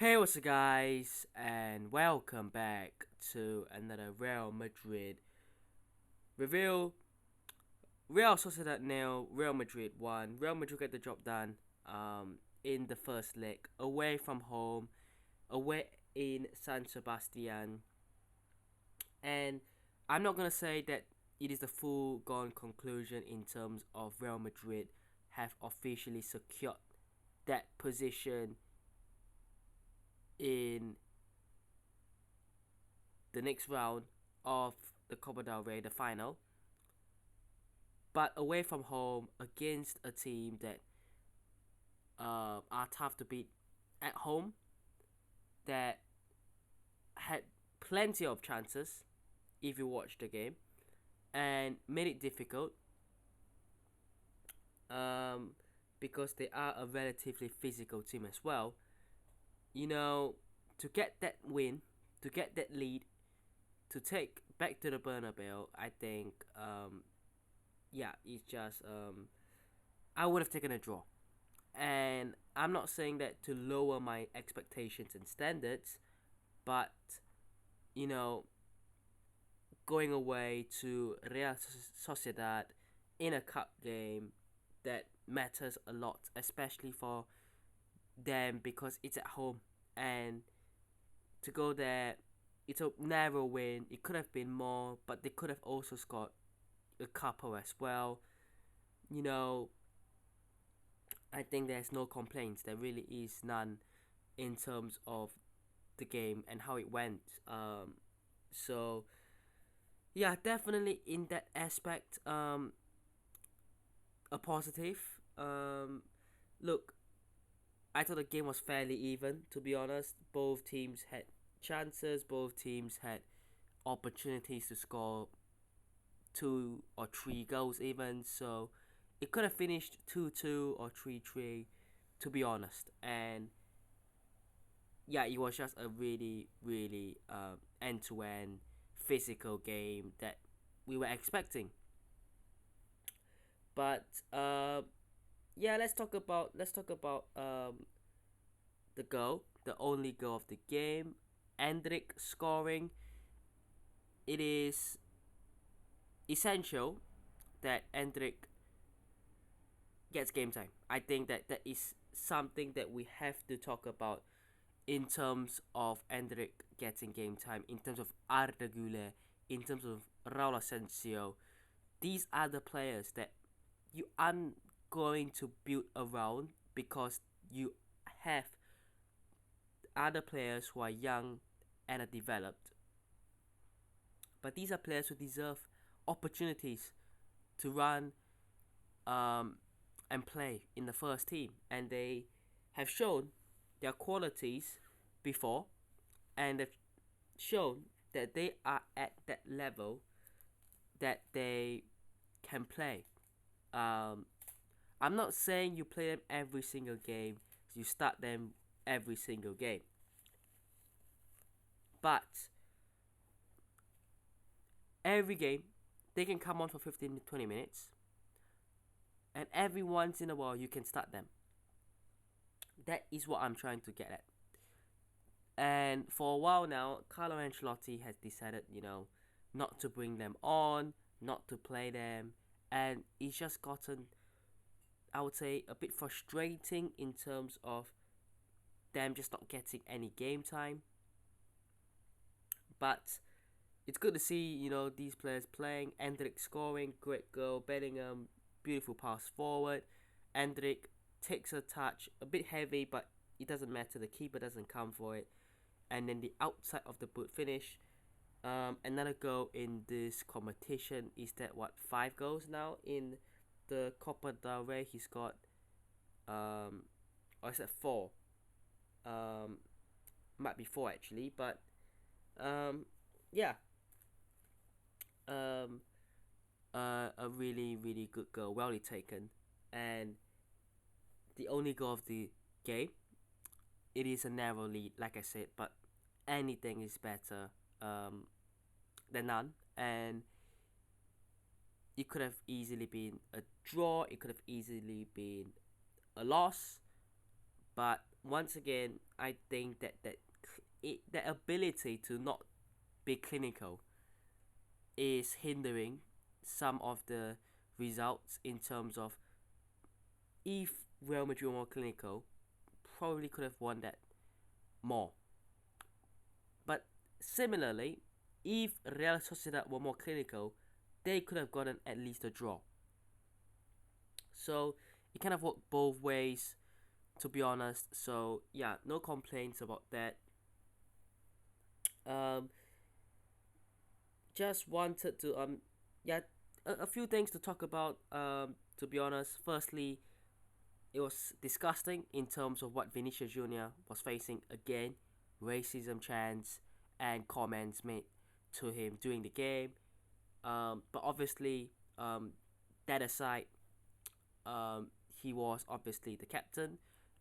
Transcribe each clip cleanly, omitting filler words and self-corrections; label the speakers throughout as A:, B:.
A: Hey, what's up, guys, and welcome back to another Real Madrid review. Real Sociedad nil, Real Madrid won. Real Madrid get the job done in the first leg, away from home, away in San Sebastian. And I'm not gonna say that it is the full gone conclusion in terms of Real Madrid have officially secured that position in the next round of the Copa del Rey, the final, but away from home against a team that are tough to beat at home, that had plenty of chances if you watch the game and made it difficult um, because they are a relatively physical team as well. You know, to get that win, to get that lead, to take back to the Bernabeu, I think, yeah, it's just I would have taken a draw. And I'm not saying that to lower my expectations and standards, but you know, going away to Real Sociedad in a cup game that matters a lot, especially for them because it's at home. And to go there, it's a narrow win. It could have been more, but they could have also scored a couple as well. You know, I think there's no complaints. There really is none in terms of the game and how it went. So yeah, definitely in that aspect, a positive. Look, I thought the game was fairly even. To be honest, both teams had chances. Both teams had opportunities to score two or three goals even. So it could have finished 2-2 or 3-3. To be honest, and yeah, it was just a really end to end physical game that we were expecting. But yeah, let's talk about the goal, the only goal of the game, Endrick scoring. It is essential that Endrick gets game time. I think that that is something that we have to talk about in terms of Endrick getting game time, in terms of Arda Güler, in terms of Raul Asensio. These are the players that you aren't going to build around because you have other players who are young and are developed. But these are players who deserve opportunities to run um, and play in the first team. And they have shown their qualities before, and they've shown that they are at that level that they can play. Um, I'm not saying you play them every single game, you start them every single game, but every game they can come on for 15 to 20 minutes, and every once in a while you can start them. That is what I'm trying to get at. And for a while now, Carlo Ancelotti has decided, not to bring them on, not to play them, and it's just gotten, I would say, a bit frustrating in terms of them just not getting any game time. But it's good to see, these players playing. Endrick scoring, great goal. Bellingham, beautiful pass forward. Endrick takes a touch, a bit heavy, but it doesn't matter. The keeper doesn't come for it. And then the outside of the boot finish. Another goal in this competition is that what 5 goals now in the Copa del Rey. He's got or is that 4? Um, might be 4 actually, but um, yeah, um, a really good goal, well taken, and the only goal of the game. It is a narrow lead, like I said, but anything is better um, than none, and it could have easily been a draw. It could have easily been a loss, but once again, I think that ability to not be clinical is hindering some of the results in terms of if Real Madrid were more clinical, probably could have won that more. But similarly, if Real Sociedad were more clinical, they could have gotten at least a draw. So it kind of worked both ways, to be honest. So yeah, no complaints about that. Um, just wanted to yeah, a few things to talk about. To be honest, firstly, it was disgusting in terms of what Vinicius Junior was facing again, racism chants and comments made to him during the game. But obviously, that aside, um, he was obviously the captain.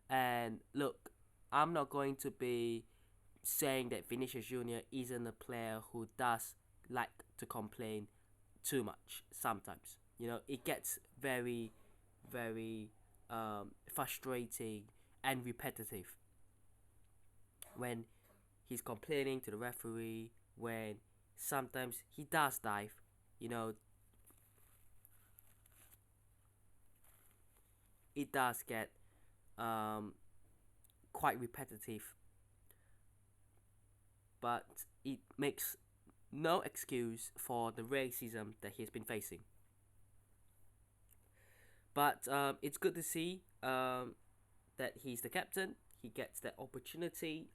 A: And look, I'm not going to be saying that Vinicius Junior isn't a player who does like to complain too much sometimes. It gets very, very frustrating and repetitive when he's complaining to the referee, when sometimes he does dive. You know, it does get um, quite repetitive, but it makes no excuse for the racism that he's been facing. But it's good to see that he's the captain. He gets that opportunity.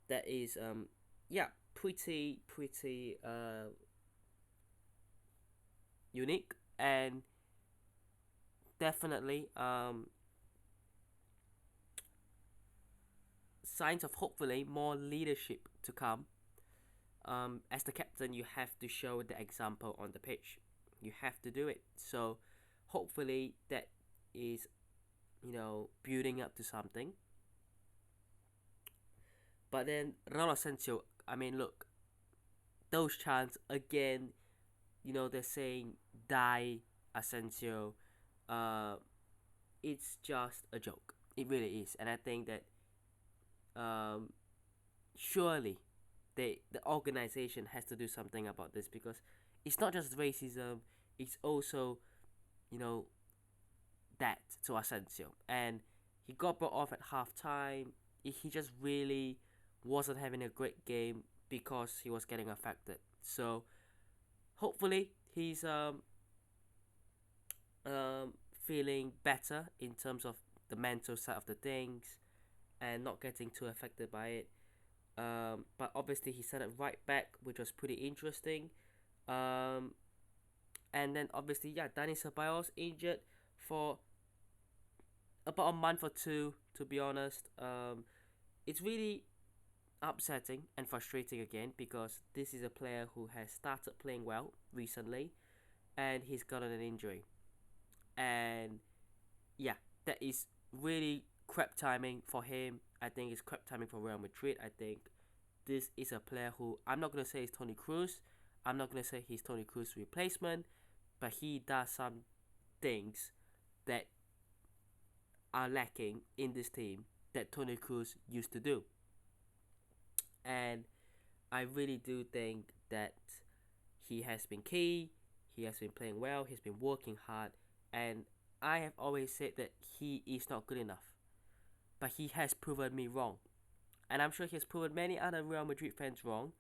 A: That is, yeah, pretty unique, and definitely signs of hopefully more leadership to come. As the captain, you have to show the example on the pitch. You have to do it. So hopefully that is, building up to something. But then Raul Asensio, I mean, look, those chants again. They're saying die Asensio. Uh, it's just a joke. It really is, and I think that um, surely the organization has to do something about this, because it's not just racism. It's also, you know that to Asensio, and he got brought off at halftime. He just really wasn't having a great game because he was getting affected. So hopefully he's feeling better in terms of the mental side of the things and not getting too affected by it. But obviously he set it right back, which was pretty interesting. Um, and then obviously, yeah, Dani Ceballos injured for about a month or two. To be honest, it's really upsetting and frustrating again, because this is a player who has started playing well recently, and he's gotten an injury. And yeah, that is really crap timing for him. I think it's crap timing for Real Madrid. I think this is a player who, I'm not gonna say he's Toni Kroos. I'm not gonna say he's Toni Kroos' replacement, but he does some things that are lacking in this team that Toni Kroos used to do. And I really do think that he has been key. He has been playing well. He's been working hard, and I have always said that he is not good enough. But he has proven me wrong, and I'm sure he has proven many other Real Madrid fans wrong.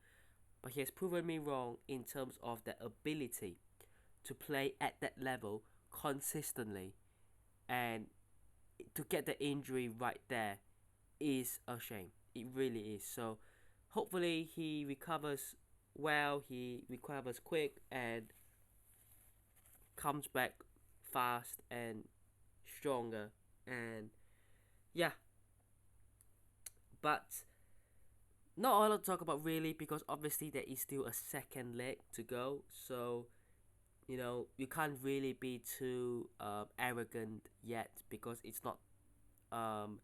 A: But he has proven me wrong in terms of the ability to play at that level consistently, and to get the injury right there is a shame. It really is. So hopefully he recovers well, he recovers quick, and comes back fast and stronger. And yeah, but not a lot to talk about really, because obviously there is still a second leg to go. So you can't really be too arrogant yet, because it's not um,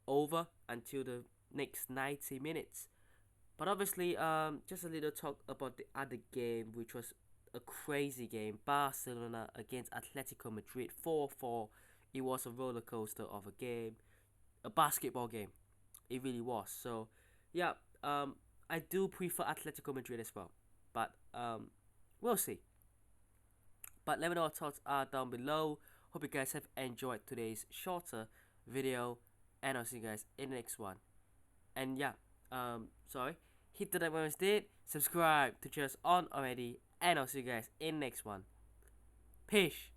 A: over until the next 90 minutes. But obviously, just a little talk about the other game, which was a crazy game. Barcelona against Atletico Madrid, 4-4 It was a roller coaster of a game, a basketball game. It really was. So, yeah, I do prefer Atletico Madrid as well, but we'll see. But let me know what thoughts are down below. Hope you guys have enjoyed today's shorter video, and I'll see you guys in the next one. And yeah, sorry, hit the like button if you did, subscribe to cheer us on already, and I'll see you guys in the next one. Peace.